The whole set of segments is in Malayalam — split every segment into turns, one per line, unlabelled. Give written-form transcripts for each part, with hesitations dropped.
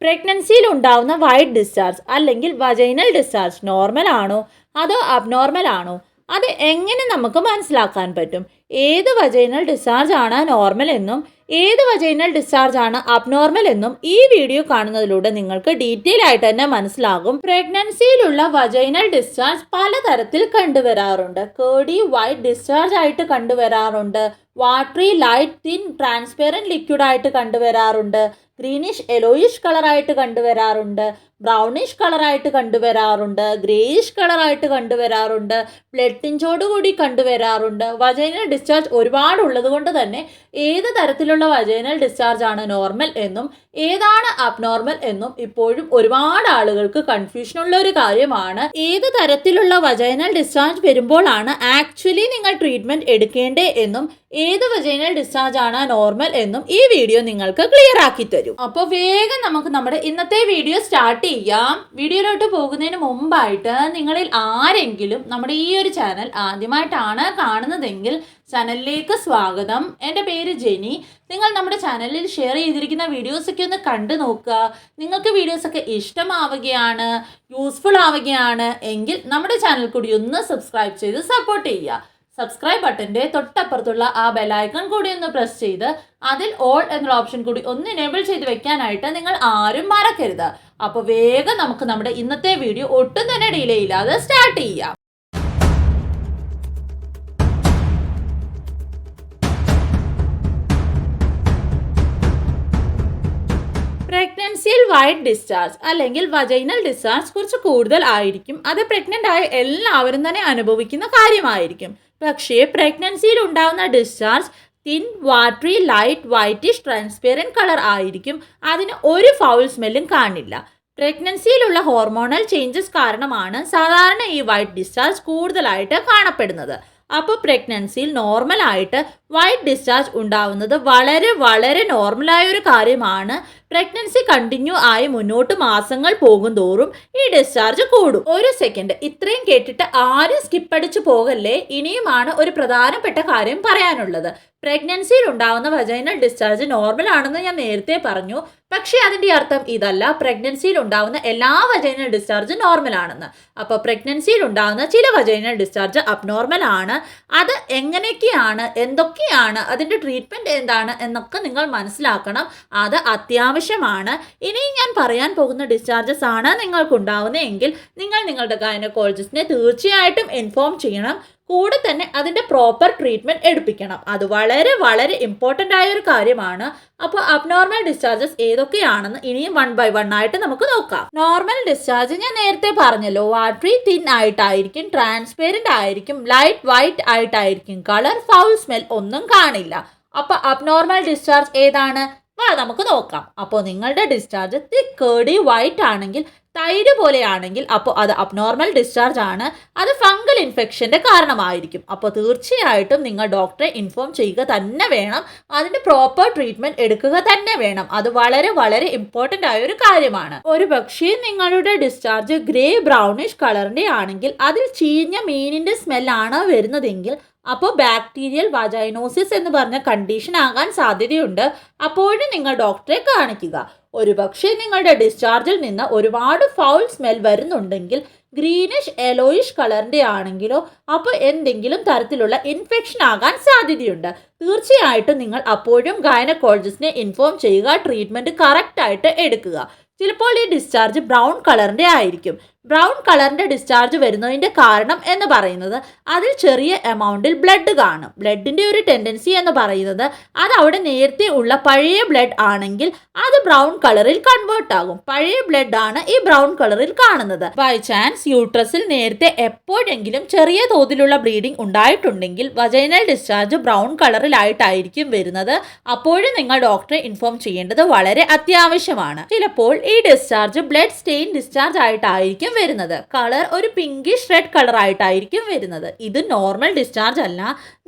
പ്രഗ്നൻസിയിൽ ഉണ്ടാവുന്ന വൈറ്റ് ഡിസ്ചാർജ് അല്ലെങ്കിൽ വജൈനൽ ഡിസ്ചാർജ് നോർമൽ ആണോ അതോ അബ്നോർമൽ ആണോ? അത് എങ്ങനെ നമുക്ക് മനസ്സിലാക്കാൻ പറ്റും? ഏത് വജൈനൽ ഡിസ്ചാർജ് ആണ് നോർമൽ എന്നും ഏത് വജൈനൽ ഡിസ്ചാർജ് ആണ് അബ്നോർമൽ എന്നും ഈ വീഡിയോ കാണുന്നതിലൂടെ നിങ്ങൾക്ക് ഡീറ്റെയിൽ ആയിട്ട് തന്നെ മനസ്സിലാകും. പ്രഗ്നൻസിയിലുള്ള വജൈനൽ ഡിസ്ചാർജ് പലതരത്തിൽ കണ്ടുവരാറുണ്ട്. കേർഡി വൈറ്റ് ഡിസ്ചാർജ് ആയിട്ട് കണ്ടുവരാറുണ്ട്, watery light thin transparent liquid ആയിട്ട് കണ്ടുവരാറുണ്ട്, ഗ്രീനിഷ് യെലോയിഷ് കളറായിട്ട് കണ്ടുവരാറുണ്ട്, ബ്രൗണിഷ് കളറായിട്ട് കണ്ടുവരാറുണ്ട്, ഗ്രേയിഷ് കളറായിട്ട് കണ്ടുവരാറുണ്ട്, ബ്ലഡ് ടിഞ്ചോടുകൂടി കണ്ടുവരാറുണ്ട്. വജൈനൽ ഡിസ്ചാർജ് ഒരുപാട് ഉള്ളത് കൊണ്ട് തന്നെ ഏത് തരത്തിലുള്ള വജൈനൽ ഡിസ്ചാർജ് ആണ് നോർമൽ എന്നും ഏതാണ് അബ്നോർമൽ എന്നും ഇപ്പോഴും ഒരുപാട് ആളുകൾക്ക് കൺഫ്യൂഷൻ ഉള്ള ഒരു കാര്യമാണ്. ഏത് തരത്തിലുള്ള വജൈനൽ ഡിസ്ചാർജ് വരുമ്പോഴാണ് ആക്ച്വലി നിങ്ങൾ ട്രീറ്റ്മെന്റ് എടുക്കേണ്ടേ എന്നും ഏത് വജൈനൽ ഡിസ്ചാർജ് ആണ് നോർമൽ എന്നും ഈ വീഡിയോ നിങ്ങൾക്ക് ക്ലിയർ ആക്കി തരും. അപ്പോൾ വേഗം നമുക്ക് നമ്മുടെ ഇന്നത്തെ വീഡിയോ സ്റ്റാർട്ട് ചെയ്യാം. വീഡിയോയിലോട്ട് പോകുന്നതിന് മുമ്പായിട്ട് നിങ്ങളിൽ ആരെങ്കിലും നമ്മുടെ ഈ ഒരു ചാനൽ ആദ്യമായിട്ടാണ് കാണുന്നതെങ്കിൽ ചാനലിലേക്ക് സ്വാഗതം. എൻ്റെ പേര് ജെനി. നിങ്ങൾ നമ്മുടെ ചാനലിൽ ഷെയർ ചെയ്തിരിക്കുന്ന വീഡിയോസൊക്കെ ഒന്ന് കണ്ടു നോക്കുക. നിങ്ങൾക്ക് വീഡിയോസൊക്കെ ഇഷ്ടമാവുകയാണ്, യൂസ്ഫുൾ ആവുകയാണ് എങ്കിൽ നമ്മുടെ ചാനൽ കൂടി ഒന്ന് സബ്സ്ക്രൈബ് ചെയ്ത് സപ്പോർട്ട് ചെയ്യുക. സബ്സ്ക്രൈബ് ബട്ടൻ്റെ തൊട്ടപ്പുറത്തുള്ള ആ ബെലൈക്കൺ കൂടി ഒന്ന് പ്രസ് ചെയ്ത് അതിൽ ഓൾ എന്നുള്ള ഓപ്ഷൻ കൂടി ഒന്ന് എനേബിൾ ചെയ്ത് വെക്കാനായിട്ട് നിങ്ങൾ ആരും മറക്കരുത്. അപ്പോൾ വേഗം നമുക്ക് നമ്മുടെ ഇന്നത്തെ വീഡിയോ ഒട്ടും തന്നെ ഡിലേ ഇല്ലാതെ സ്റ്റാർട്ട് ചെയ്യാം. പ്രഗ്നൻസിയിൽ വൈറ്റ് ഡിസ്ചാർജ് അല്ലെങ്കിൽ വജൈനൽ ഡിസ്ചാർജ് കുറച്ച് കൂടുതൽ ആയിരിക്കും. അത് പ്രഗ്നൻ്റ് ആയ എല്ലാവരും തന്നെ അനുഭവിക്കുന്ന കാര്യമായിരിക്കും. പക്ഷേ പ്രഗ്നൻസിയിൽ ഉണ്ടാകുന്ന discharge thin watery light whitish transparent colour ആയിരിക്കും. അതിന് ഒരു ഫൗൾ സ്മെല്ലും കാണില്ല. പ്രഗ്നൻസിയിലുള്ള ഹോർമോണൽ ചേഞ്ചസ് കാരണമാണ് സാധാരണ ഈ വൈറ്റ് ഡിസ്ചാർജ് കൂടുതലായിട്ട് കാണപ്പെടുന്നത്. അപ്പോൾ പ്രഗ്നൻസിയിൽ നോർമലായിട്ട് വൈറ്റ് ഡിസ്ചാർജ് ഉണ്ടാവുന്നത് വളരെ വളരെ നോർമലായ ഒരു കാര്യമാണ്. പ്രഗ്നൻസി കണ്ടിന്യൂ ആയി മുന്നോട്ട് മാസങ്ങൾ പോകും തോറും ഈ ഡിസ്ചാർജ് കൂടും. ഒരു സെക്കൻഡ്, ഇത്രയും കേട്ടിട്ട് ആരും സ്കിപ്പ് അടിച്ചു പോകല്ലേ. ഇനിയുമാണ് ഒരു പ്രധാനപ്പെട്ട കാര്യം പറയാനുള്ളത്. പ്രഗ്നൻസിയിൽ ഉണ്ടാവുന്ന വജൈനൽ ഡിസ്ചാർജ് നോർമൽ ആണെന്ന് ഞാൻ നേരത്തെ പറഞ്ഞു. പക്ഷേ അതിൻ്റെ അർത്ഥം ഇതല്ല പ്രഗ്നൻസിയിൽ ഉണ്ടാവുന്ന എല്ലാ വജൈനൽ ഡിസ്ചാർജ് നോർമൽ ആണെന്ന്. അപ്പോൾ പ്രഗ്നൻസിയിൽ ഉണ്ടാവുന്ന ചില വജൈനൽ ഡിസ്ചാർജ് അബ്നോർമൽ ആണ്. അത് എങ്ങനെയൊക്കെയാണ്, എന്തൊക്കെയാണ്, അതിൻ്റെ ട്രീറ്റ്മെൻറ്റ് എന്താണ് എന്നൊക്കെ നിങ്ങൾ മനസ്സിലാക്കണം. അത് അത്യാവശ്യമാണ്. ഇനി ഞാൻ പറയാൻ പോകുന്ന ഡിസ്ചാർജസ് ആണ് നിങ്ങൾക്കുണ്ടാവുന്നതെങ്കിൽ നിങ്ങൾ നിങ്ങളുടെ ഗൈനക്കോളജിസ്റ്റിനെ തീർച്ചയായിട്ടും ഇൻഫോം ചെയ്യണം. കൂടെ തന്നെ അതിൻ്റെ പ്രോപ്പർ ട്രീറ്റ്മെൻറ്റ് എടുപ്പിക്കണം. അത് വളരെ വളരെ ഇമ്പോർട്ടൻ്റ് ആയ ഒരു കാര്യമാണ്. അപ്പോൾ അബ്നോർമൽ ഡിസ്ചാർജസ് ഏതൊക്കെയാണെന്ന് ഇനിയും 1 by 1 ആയിട്ട് നമുക്ക് നോക്കാം. നോർമൽ ഡിസ്ചാർജ് ഞാൻ നേരത്തെ പറഞ്ഞല്ലോ, വാട്ടറി തിൻ ആയിട്ടായിരിക്കും, ട്രാൻസ്പെറൻറ്റ് ആയിരിക്കും, ലൈറ്റ് വൈറ്റ് ആയിട്ടായിരിക്കും കളർ, ഫൗൾ സ്മെൽ ഒന്നും കാണില്ല. അപ്പോൾ അബ്നോർമൽ ഡിസ്ചാർജ് ഏതാണ്? നമുക്ക് നോക്കാം. അപ്പോൾ നിങ്ങളുടെ ഡിസ്ചാർജ് തിക്ക് കേർഡി വൈറ്റ് ആണെങ്കിൽ, തൈര് പോലെയാണെങ്കിൽ അപ്പോൾ അത് അബ്നോർമൽ ഡിസ്ചാർജ് ആണ്. അത് ഫംഗൽ ഇൻഫെക്ഷൻ്റെ കാരണമായിരിക്കും. അപ്പോൾ തീർച്ചയായിട്ടും നിങ്ങൾ ഡോക്ടറെ ഇൻഫോം ചെയ്യുക തന്നെ വേണം. അതിൻ്റെ പ്രോപ്പർ ട്രീറ്റ്മെൻറ്റ് എടുക്കുക തന്നെ വേണം. അത് വളരെ വളരെ ഇമ്പോർട്ടൻ്റ് ആയ ഒരു കാര്യമാണ്. ഒരു പക്ഷേ നിങ്ങളുടെ ഡിസ്ചാർജ് ഗ്രേ ബ്രൗണിഷ് കളറിൻ്റെ ആണെങ്കിൽ, അതിൽ ചീഞ്ഞ മീനിൻ്റെ സ്മെല്ലാണ് വരുന്നതെങ്കിൽ അപ്പോൾ ബാക്ടീരിയൽ വജൈനോസിസ് എന്ന് പറഞ്ഞ കണ്ടീഷൻ ആകാൻ സാധ്യതയുണ്ട്. അപ്പോഴും നിങ്ങൾ ഡോക്ടറെ കാണിക്കുക. ഒരുപക്ഷെ നിങ്ങളുടെ ഡിസ്ചാർജിൽ നിന്ന് ഒരുപാട് ഫൗൾ സ്മെൽ വരുന്നുണ്ടെങ്കിൽ, ഗ്രീനിഷ് യെലോയിഷ് കളറിൻ്റെ ആണെങ്കിലോ അപ്പോൾ എന്തെങ്കിലും തരത്തിലുള്ള ഇൻഫെക്ഷൻ ആകാൻ സാധ്യതയുണ്ട്. തീർച്ചയായിട്ടും നിങ്ങൾ അപ്പോഴും ഗൈനക്കോളജിസ്റ്റിനെ ഇൻഫോം ചെയ്യുക. ട്രീറ്റ്മെൻറ്റ് കറക്റ്റായിട്ട് എടുക്കുക. ചിലപ്പോൾ ഈ ഡിസ്ചാർജ് ബ്രൗൺ കളറിൻ്റെ ആയിരിക്കും. ബ്രൗൺ കളറിൻ്റെ ഡിസ്ചാർജ് വരുന്നതിൻ്റെ കാരണം എന്ന് പറയുന്നത് അതിൽ ചെറിയ എമൗണ്ടിൽ ബ്ലഡ് കാണും. ബ്ലഡിൻ്റെ ഒരു ടെൻഡൻസി എന്ന് പറയുന്നത് അത് അവിടെ നേരത്തെ ഉള്ള പഴയ ബ്ലഡ് ആണെങ്കിൽ അത് ബ്രൗൺ കളറിൽ കൺവേർട്ട് ആകും. പഴയ ബ്ലഡ് ആണ് ഈ ബ്രൗൺ കളറിൽ കാണുന്നത്. ബൈ ചാൻസ് യൂട്രസിൽ നേരത്തെ എപ്പോഴെങ്കിലും ചെറിയ തോതിലുള്ള ബ്ലീഡിംഗ് ഉണ്ടായിട്ടുണ്ടെങ്കിൽ വജൈനൽ ഡിസ്ചാർജ് ബ്രൗൺ കളറിലായിട്ടായിരിക്കും വരുന്നത്. അപ്പോഴും നിങ്ങൾ ഡോക്ടറെ ഇൻഫോം ചെയ്യേണ്ടത് വളരെ അത്യാവശ്യമാണ്. ചിലപ്പോൾ ഈ ഡിസ്ചാർജ് ബ്ലഡ് സ്റ്റെയിൻ ഡിസ്ചാർജ് ആയിട്ടായിരിക്കും വരുന്നത്. കളർ ഒരു പിങ്കിഷ് റെഡ് കളർ ആയിട്ടായിരിക്കും വരുന്നത്. ഇത് നോർമൽ ഡിസ്ചാർജ് അല്ല.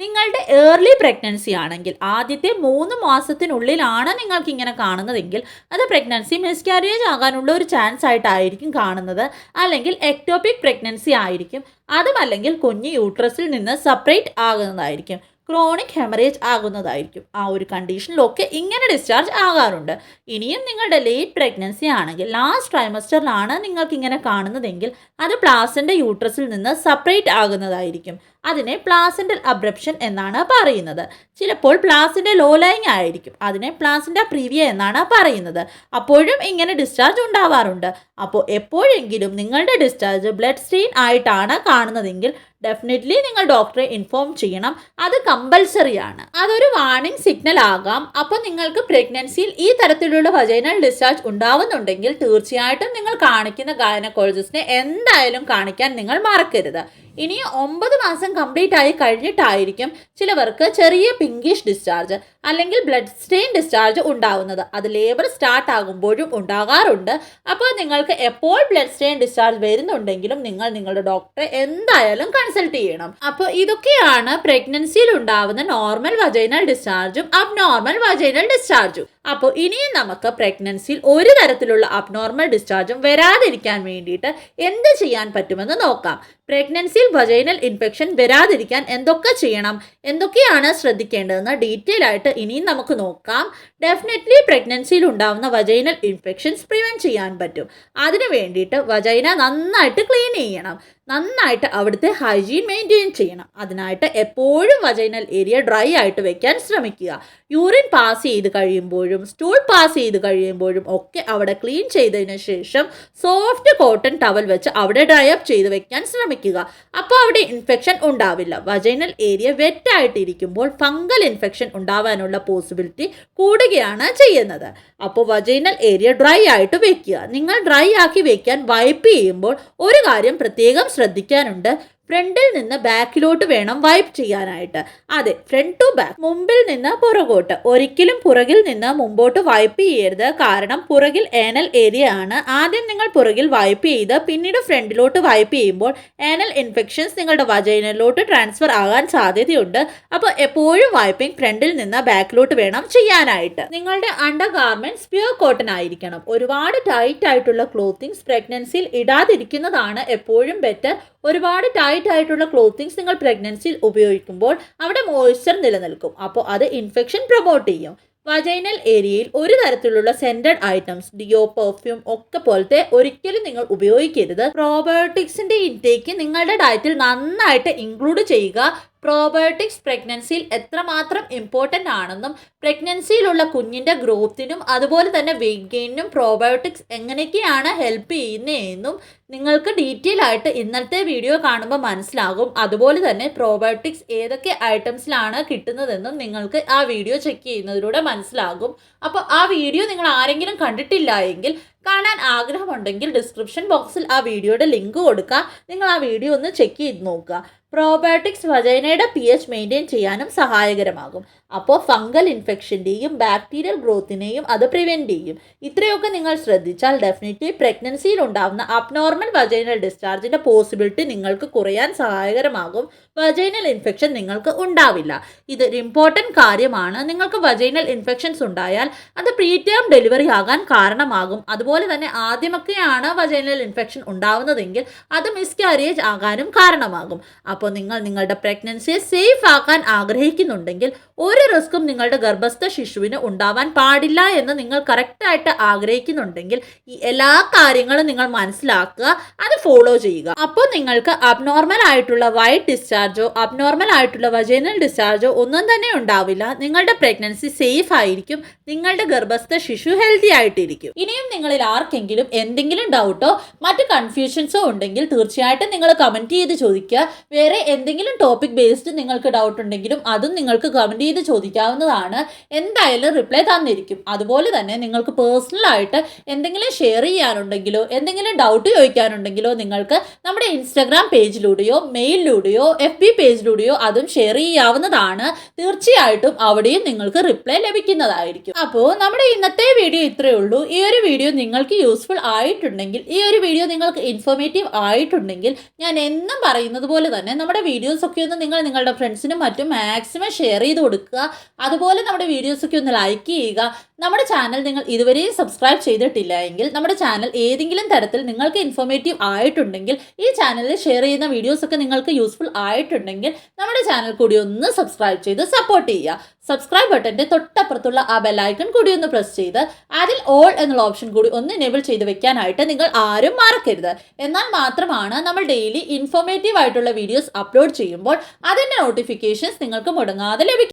നിങ്ങളുടെ ഏർലി പ്രഗ്നൻസി ആണെങ്കിൽ, ആദ്യത്തെ 3 മാസത്തിനുള്ളിലാണ് നിങ്ങൾക്ക് ഇങ്ങനെ കാണുന്നതെങ്കിൽ അത് പ്രഗ്നൻസി മിസ്കാരേജ് ആകാനുള്ള ഒരു ചാൻസ് ആയിട്ടായിരിക്കും കാണുന്നത്. അല്ലെങ്കിൽ എക്ടോപിക് പ്രഗ്നൻസി ആയിരിക്കും. അതുമല്ലെങ്കിൽ കുഞ്ഞ് യൂട്രസിൽ നിന്ന് സെപ്പറേറ്റ് ആകുന്നതായിരിക്കും. ക്രോണിക് ഹെമറേജ് ആകുന്നതായിരിക്കും. ആ ഒരു കണ്ടീഷനിലൊക്കെ ഇങ്ങനെ ഡിസ്ചാർജ് ആകാറുണ്ട്. ഇനിയും നിങ്ങളുടെ ലേറ്റ് പ്രഗ്നൻസി ആണെങ്കിൽ ലാസ്റ്റ് ട്രൈമസ്റ്ററിലാണ് നിങ്ങൾക്ക് ഇങ്ങനെ കാണുന്നതെങ്കിൽ അത് പ്ലാസൻ്റെ യൂട്രസിൽ നിന്ന് സെപ്പറേറ്റ് ആകുന്നതായിരിക്കും. അതിനെ പ്ലാസൻ്റൽ അബ്രപ്ഷൻ എന്നാണ് പറയുന്നത്. ചിലപ്പോൾ പ്ലാസൻ്റെ ലോലൈങ് ആയിരിക്കും, അതിനെ പ്ലാസൻ്റ പ്രീവിയ എന്നാണ് പറയുന്നത്. അപ്പോഴും ഇങ്ങനെ ഡിസ്ചാർജ് ഉണ്ടാവാറുണ്ട്. അപ്പോൾ എപ്പോഴെങ്കിലും നിങ്ങളുടെ ഡിസ്ചാർജ് ബ്ലഡ് സ്റ്റെയിൻ ആയിട്ടാണ് കാണുന്നതെങ്കിൽ ഡെഫിനറ്റ്ലി നിങ്ങൾ ഡോക്ടറെ ഇൻഫോം ചെയ്യണം. അത് കമ്പൽസറി ആണ്. അതൊരു വാർണിംഗ് സിഗ്നൽ ആകാം. അപ്പോൾ നിങ്ങൾക്ക് പ്രഗ്നൻസിയിൽ ഈ തരത്തിലുള്ള വജൈനൽ ഡിസ്ചാർജ് ഉണ്ടാവുന്നുണ്ടെങ്കിൽ തീർച്ചയായിട്ടും നിങ്ങൾ കാണിക്കുന്ന ഗൈനക്കോളജിസ്റ്റിനെ എന്തായാലും കാണിക്കാൻ നിങ്ങൾ മറക്കരുത്. ഇനി 9 മാസം കംപ്ലീറ്റ് ആയി കഴിഞ്ഞിട്ടായിരിക്കും ചിലവർക്ക് ചെറിയ പിങ്കിഷ് ഡിസ്ചാർജ് അല്ലെങ്കിൽ ബ്ലഡ് സ്റ്റെയിൻ ഡിസ്ചാർജ് ഉണ്ടാവുന്നത്. അത് ലേബർ സ്റ്റാർട്ട് ആകുമ്പോഴും ഉണ്ടാകാറുണ്ട്. അപ്പോൾ നിങ്ങൾക്ക് എപ്പോൾ ബ്ലഡ് സ്റ്റെയിൻ ഡിസ്ചാർജ് വരുന്നുണ്ടെങ്കിലും നിങ്ങൾ നിങ്ങളുടെ ഡോക്ടറെ എന്തായാലും കൺസൾട്ട് ചെയ്യണം. അപ്പോൾ ഇതൊക്കെയാണ് പ്രഗ്നൻസിയിൽ ഉണ്ടാവുന്ന നോർമൽ വജൈനൽ ഡിസ്ചാർജും അബ്നോർമൽ വജൈനൽ ഡിസ്ചാർജും. അപ്പോൾ ഇനിയും നമുക്ക് പ്രഗ്നൻസിയിൽ ഒരു തരത്തിലുള്ള അബ്നോർമൽ ഡിസ്ചാർജും വരാതിരിക്കാൻ വേണ്ടിയിട്ട് എന്ത് ചെയ്യാൻ പറ്റുമെന്ന് നോക്കാം. പ്രഗ്നൻസിയിൽ വജൈനൽ ഇൻഫെക്ഷൻ വരാതിരിക്കാൻ എന്തൊക്കെ ചെയ്യണം, എന്തൊക്കെയാണ് ശ്രദ്ധിക്കേണ്ടതെന്ന് ഡീറ്റെയിൽ ആയിട്ട് ഇനിയും നമുക്ക് നോക്കാം. ഡെഫിനറ്റ്ലി പ്രഗ്നൻസിയിൽ ഉണ്ടാവുന്ന വജൈനൽ ഇൻഫെക്ഷൻസ് പ്രിവെൻറ്റ് ചെയ്യാൻ പറ്റും. അതിന് വേണ്ടിയിട്ട് വജൈന നന്നായിട്ട് ക്ലീൻ ചെയ്യണം, നന്നായിട്ട് അവിടുത്തെ ഹൈജീൻ മെയിൻറ്റെയിൻ ചെയ്യണം. അതിനായിട്ട് എപ്പോഴും വജൈനൽ ഏരിയ ഡ്രൈ ആയിട്ട് വെക്കാൻ ശ്രമിക്കുക. യൂറിൻ പാസ് ചെയ്ത് കഴിയുമ്പോഴും സ്റ്റൂൾ പാസ് ചെയ്ത് കഴിയുമ്പോഴും ഒക്കെ അവിടെ ക്ലീൻ ചെയ്തതിന് ശേഷം സോഫ്റ്റ് കോട്ടൺ ടവൽ വെച്ച് അവിടെ ഡ്രൈ അപ്പ് ചെയ്ത് വെക്കാൻ ശ്രമിക്കുക. അപ്പോൾ അവിടെ ഇൻഫെക്ഷൻ ഉണ്ടാവില്ല. വജൈനൽ ഏരിയ വെറ്റായിട്ടിരിക്കുമ്പോൾ ഫംഗൽ ഇൻഫെക്ഷൻ ഉണ്ടാവാനുള്ള പോസിബിലിറ്റി കൂടുകയാണ് ചെയ്യുന്നത്. അപ്പോൾ വജൈനൽ ഏരിയ ഡ്രൈ ആയിട്ട് വെക്കുക. നിങ്ങൾ ഡ്രൈ ആക്കി വെക്കാൻ വൈപ്പ് ചെയ്യുമ്പോൾ ഒരു കാര്യം പ്രത്യേകം ശ്രദ്ധിക്കാനുണ്ട്. ഫ്രണ്ടിൽ നിന്ന് ബാക്കിലോട്ട് വേണം വൈപ്പ് ചെയ്യാനായിട്ട്. അതെ, ഫ്രണ്ട് ടു ബാക്ക്, മുമ്പിൽ നിന്ന് പുറകോട്ട്. ഒരിക്കലും പുറകിൽ നിന്ന് മുമ്പോട്ട് വൈപ്പ് ചെയ്യരുത്. കാരണം പുറകിൽ ഏനൽ ഏരിയ ആണ്. ആദ്യം നിങ്ങൾ പുറകിൽ വൈപ്പ് ചെയ്ത് പിന്നീട് ഫ്രണ്ടിലോട്ട് വൈപ്പ് ചെയ്യുമ്പോൾ ഏനൽ ഇൻഫെക്ഷൻസ് നിങ്ങളുടെ വജൈനലിലോട്ട് ട്രാൻസ്ഫർ ആകാൻ സാധ്യതയുണ്ട്. അപ്പോൾ എപ്പോഴും വൈപ്പിംഗ് ഫ്രണ്ടിൽ നിന്ന് ബാക്കിലോട്ട് വേണം ചെയ്യാനായിട്ട്. നിങ്ങളുടെ അണ്ടർ ഗാർമെന്റ്സ് പ്യൂർ കോട്ടൺ ആയിരിക്കണം. ഒരുപാട് ടൈറ്റ് ആയിട്ടുള്ള ക്ലോത്തിങ്സ് പ്രഗ്നൻസിയിൽ ഇടാതിരിക്കുന്നതാണ് എപ്പോഴും ബെറ്റർ. ഒരുപാട് ടൈറ്റ് ആയിട്ടുള്ള ക്ലോത്തിങ്സ് നിങ്ങൾ പ്രഗ്നൻസിയിൽ ഉപയോഗിക്കുമ്പോൾ അവിടെ മോയ്സ്ചർ നിലനിൽക്കും. അപ്പോൾ അത് ഇൻഫെക്ഷൻ പ്രൊമോട്ട് ചെയ്യും. വജൈനൽ ഏരിയയിൽ ഒരു തരത്തിലുള്ള സെൻറ്റഡ് ഐറ്റംസ്, ഡിയോ, പെർഫ്യൂം ഒക്കെ പോലത്തെ ഒരിക്കലും നിങ്ങൾ ഉപയോഗിക്കരുത്. പ്രോബയോട്ടിക്സിൻ്റെ ഇൻടേക്ക് നിങ്ങളുടെ ഡയറ്റിൽ നന്നായിട്ട് ഇൻക്ലൂഡ് ചെയ്യുക. പ്രോബയോട്ടിക്സ് പ്രഗ്നൻസിയിൽ എത്രമാത്രം ഇമ്പോർട്ടൻ്റ് ആണെന്നും പ്രഗ്നൻസിയിലുള്ള കുഞ്ഞിൻ്റെ ഗ്രോത്തിനും അതുപോലെ തന്നെ വെയിറ്റ് ഗെയിനിനും പ്രോബയോട്ടിക്സ് എങ്ങനെയൊക്കെയാണ് ഹെൽപ്പ് ചെയ്യുന്നതെന്നും നിങ്ങൾക്ക് ഡീറ്റെയിൽ ആയിട്ട് ഇന്നത്തെ വീഡിയോ കാണുമ്പോൾ മനസ്സിലാകും. അതുപോലെ തന്നെ പ്രോബയോട്ടിക്സ് ഏതൊക്കെ ഐറ്റംസിലാണ് കിട്ടുന്നതെന്നും നിങ്ങൾക്ക് ആ വീഡിയോ ചെക്ക് ചെയ്യുന്നതിലൂടെ മനസ്സിലാകും. അപ്പോൾ ആ വീഡിയോ നിങ്ങൾ ആരെങ്കിലും കണ്ടിട്ടില്ല എങ്കിൽ കാണാൻ ആഗ്രഹമുണ്ടെങ്കിൽ ഡിസ്ക്രിപ്ഷൻ ബോക്സിൽ ആ വീഡിയോയുടെ ലിങ്ക് കൊടുക്കുക. നിങ്ങൾ ആ വീഡിയോ ഒന്ന് ചെക്ക് ചെയ്ത് നോക്കുക. പ്രോബയോട്ടിക്സ് വജൈനയുടെ pH മെയിൻറ്റെയിൻ ചെയ്യാനും സഹായകരമാകും. അപ്പോൾ ഫംഗൽ ഇൻഫെക്ഷൻ്റെയും ബാക്ടീരിയൽ ഗ്രോത്തിനെയും അത് പ്രിവെൻറ്റ് ചെയ്യും. ഇത്രയൊക്കെ നിങ്ങൾ ശ്രദ്ധിച്ചാൽ ഡെഫിനറ്റ്ലി പ്രഗ്നൻസിയിൽ ഉണ്ടാകുന്ന അബ്നോർമൽ വജൈനൽ ഡിസ്ചാർജിൻ്റെ പോസിബിലിറ്റി നിങ്ങൾക്ക് കുറയാൻ സഹായകരമാകും. വജൈനൽ ഇൻഫെക്ഷൻ നിങ്ങൾക്ക് ഉണ്ടാവില്ല. ഇതൊരു ഇമ്പോർട്ടൻറ്റ് കാര്യമാണ്. നിങ്ങൾക്ക് വജൈനൽ ഇൻഫെക്ഷൻസ് ഉണ്ടായാൽ അത് പ്രീടേം ഡെലിവറി ആകാൻ കാരണമാകും. അതുപോലെ തന്നെ ആദ്യമൊക്കെയാണ് വജൈനൽ ഇൻഫെക്ഷൻ ഉണ്ടാവുന്നതെങ്കിൽ അത് മിസ്കാരേജ് ആകാനും കാരണമാകും. അപ്പോൾ നിങ്ങൾ നിങ്ങളുടെ പ്രഗ്നൻസിയെ സേഫ് ആക്കാൻ ആഗ്രഹിക്കുന്നുണ്ടെങ്കിൽ ഒരു റിസ്ക്കും നിങ്ങളുടെ ഗർഭസ്ഥ ശിശുവിന് ഉണ്ടാവാൻ പാടില്ല എന്ന് നിങ്ങൾ കറക്റ്റായിട്ട് ആഗ്രഹിക്കുന്നുണ്ടെങ്കിൽ ഈ എല്ലാ കാര്യങ്ങളും നിങ്ങൾ മനസ്സിലാക്കുക, അത് ഫോളോ ചെയ്യുക. അപ്പോൾ നിങ്ങൾക്ക് അബ്നോർമൽ ആയിട്ടുള്ള വൈറ്റ് ഡിസ്ചാർജോ അബ്നോർമൽ ആയിട്ടുള്ള വജൈനൽ ഡിസ്ചാർജോ ഒന്നും തന്നെ ഉണ്ടാവില്ല. നിങ്ങളുടെ പ്രഗ്നൻസി സേഫ് ആയിരിക്കും. നിങ്ങളുടെ ഗർഭസ്ഥ ശിശു ഹെൽത്തി ആയിട്ടിരിക്കും. ഇനിയും നിങ്ങളിൽ ആർക്കെങ്കിലും എന്തെങ്കിലും ഡൗട്ടോ മറ്റ് കൺഫ്യൂഷൻസോ ഉണ്ടെങ്കിൽ തീർച്ചയായിട്ടും നിങ്ങൾ കമൻറ്റ് ചെയ്ത് ചോദിക്കുക. വേറെ എന്തെങ്കിലും ടോപ്പിക് ബേസ്ഡ് നിങ്ങൾക്ക് ഡൗട്ട് ഉണ്ടെങ്കിലും അതും നിങ്ങൾക്ക് കമൻറ്റ് ചെയ്ത് ചോദിക്കാവുന്നതാണ്. എന്തായാലും റിപ്ലൈ തന്നിരിക്കും. അതുപോലെ തന്നെ നിങ്ങൾക്ക് പേഴ്സണലായിട്ട് എന്തെങ്കിലും ഷെയർ ചെയ്യാനുണ്ടെങ്കിലോ എന്തെങ്കിലും ഡൗട്ട് ചോദിക്കാനുണ്ടെങ്കിലോ നിങ്ങൾക്ക് നമ്മുടെ ഇൻസ്റ്റാഗ്രാം പേജിലൂടെയോ മെയിലിലൂടെയോ FB പേജിലൂടെയോ അതും ഷെയർ ചെയ്യാവുന്നതാണ്. തീർച്ചയായിട്ടും അവിടെയും നിങ്ങൾക്ക് റിപ്ലൈ ലഭിക്കുന്നതായിരിക്കും. അപ്പോൾ നമ്മുടെ ഇന്നത്തെ വീഡിയോ ഇത്രയേ ഉള്ളൂ. ഈ ഒരു വീഡിയോ നിങ്ങൾക്ക് യൂസ്ഫുൾ ആയിട്ടുണ്ടെങ്കിൽ, ഈ ഒരു വീഡിയോ നിങ്ങൾക്ക് ഇൻഫോർമേറ്റീവ് ആയിട്ടുണ്ടെങ്കിൽ ഞാൻ എന്നും പറയുന്നത് പോലെ തന്നെ നമ്മുടെ വീഡിയോസൊക്കെ ഒന്ന് നിങ്ങൾ നിങ്ങളുടെ ഫ്രണ്ട്സിനും മറ്റും മാക്സിമം ഷെയർ ചെയ്ത് കൊടുക്കുക. അതുപോലെ നമ്മുടെ വീഡിയോസൊക്കെ ഒന്ന് ലൈക്ക് ചെയ്യുക. നമ്മുടെ ചാനൽ നിങ്ങൾ ഇതുവരെയും സബ്സ്ക്രൈബ് ചെയ്തിട്ടില്ല എങ്കിൽ നമ്മുടെ ചാനൽ ഏതെങ്കിലും തരത്തിൽ നിങ്ങൾക്ക് ഇൻഫോർമേറ്റീവ് ആയിട്ടുണ്ടെങ്കിൽ ഈ ചാനലിൽ ഷെയർ ചെയ്യുന്ന വീഡിയോസ് ഒക്കെ നിങ്ങൾക്ക് യൂസ്ഫുൾ ആയിട്ടുണ്ടെങ്കിൽ നമ്മുടെ ചാനൽ കൂടി ഒന്ന് സബ്സ്ക്രൈബ് ചെയ്ത് സപ്പോർട്ട് ചെയ്യുക. സബ്സ്ക്രൈബ് ബട്ടൻ്റെ തൊട്ടപ്പുറത്തുള്ള ആ ബെല്ലൈക്കൺ കൂടി ഒന്ന് പ്രസ് ചെയ്ത് അതിൽ ഓൾ എന്നുള്ള ഓപ്ഷൻ കൂടി ഒന്ന് എനേബിൾ ചെയ്ത് വെക്കാനായിട്ട് നിങ്ങൾ ആരും മറക്കരുത്. എന്നാൽ മാത്രമാണ് നമ്മൾ ഡെയിലി ഇൻഫോർമേറ്റീവ് ആയിട്ടുള്ള വീഡിയോസ് അപ്ലോഡ് ചെയ്യുമ്പോൾ അതിൻ്റെ നോട്ടിഫിക്കേഷൻസ് നിങ്ങൾക്ക് മുടങ്ങാതെ ലഭിക്കും.